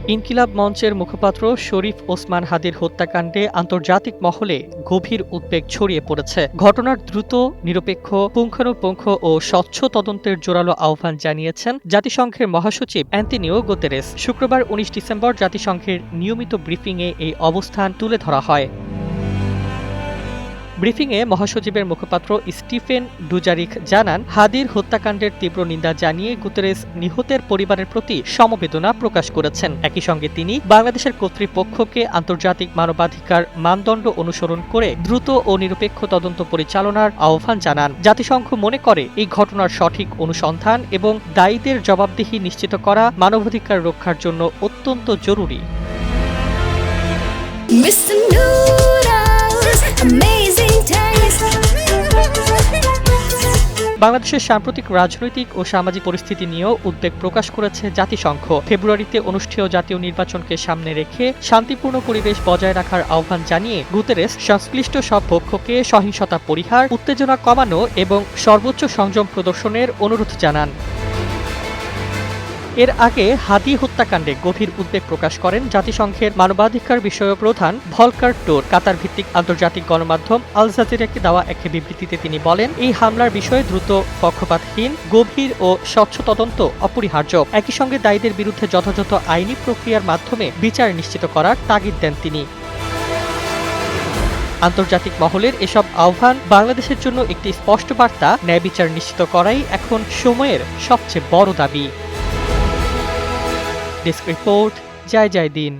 ইনকিলাব মঞ্চের মুখপাত্র শরীফ ওসমান হাদির হত্যাকাণ্ডে আন্তর্জাতিক মহলে গভীর উদ্বেগ ছড়িয়ে পড়েছে। ঘটনার দ্রুত, নিরপেক্ষ, পুঙ্খানুপুঙ্খ ও স্বচ্ছ তদন্তের জোরালো আহ্বান জানিয়েছেন জাতিসংঘের মহাসচিব অ্যান্তোনিও গুতেরেস। শুক্রবার ১৯ ডিসেম্বর জাতিসংঘের নিয়মিত ব্রিফিংয়ে এই অবস্থান তুলে ধরা হয়। ব্রিফিংয়ে মহাসচিবের মুখপাত্র স্টিফেন ডুজারিক জানান, হাদির হত্যাকাণ্ডের তীব্র নিন্দা জানিয়ে গুতেরেস নিহতের পরিবারের প্রতি সমবেদনা প্রকাশ করেছেন। একই সঙ্গে তিনি বাংলাদেশের কর্তৃপক্ষকে আন্তর্জাতিক মানবাধিকার মানদণ্ড অনুসরণ করে দ্রুত ও নিরপেক্ষ তদন্ত পরিচালনার আহ্বান জানান। জাতিসংঘ মনে করে এই ঘটনার সঠিক অনুসন্ধান এবং দায়ীদের জবাবদিহি নিশ্চিত করা মানবাধিকার রক্ষার জন্য অত্যন্ত জরুরি। বাংলাদেশের সাম্প্রতিক রাজনৈতিক ও সামাজিক পরিস্থিতি নিয়েও উদ্বেগ প্রকাশ করেছে জাতিসংঘ। ফেব্রুয়ারিতে অনুষ্ঠেয় জাতীয় নির্বাচনকে সামনে রেখে শান্তিপূর্ণ পরিবেশ বজায় রাখার আহ্বান জানিয়ে গুতেরেস সংশ্লিষ্ট সব পক্ষকে সহিংসতা পরিহার, উত্তেজনা কমানো এবং সর্বোচ্চ সংযম প্রদর্শনের অনুরোধ জানান। এর আগে হাদি হত্যাকাণ্ডে গভীর উদ্বেগ প্রকাশ করেন জাতিসংঘের মানবাধিকার বিষয়ক প্রধান ভলকার টুর্ক। কাতার ভিত্তিক আন্তর্জাতিক গণমাধ্যম আল জাজিরাকে দেওয়া এক বিবৃতিতে তিনি বলেন, এই হামলার বিষয়ে দ্রুত, পক্ষপাতহীন, গভীর ও স্বচ্ছ তদন্ত অপরিহার্য। একই সঙ্গে দায়ীদের বিরুদ্ধে যথাযথ আইনি প্রক্রিয়ার মাধ্যমে বিচার নিশ্চিত করার তাগিদ দেন তিনি। আন্তর্জাতিক মহলের এসব আহ্বান বাংলাদেশের জন্য একটি স্পষ্ট বার্তা, ন্যায় বিচার নিশ্চিত করাই এখন সময়ের সবচেয়ে বড় দাবি। ডেস্ক রিপোর্ট, জয় জয় দিন।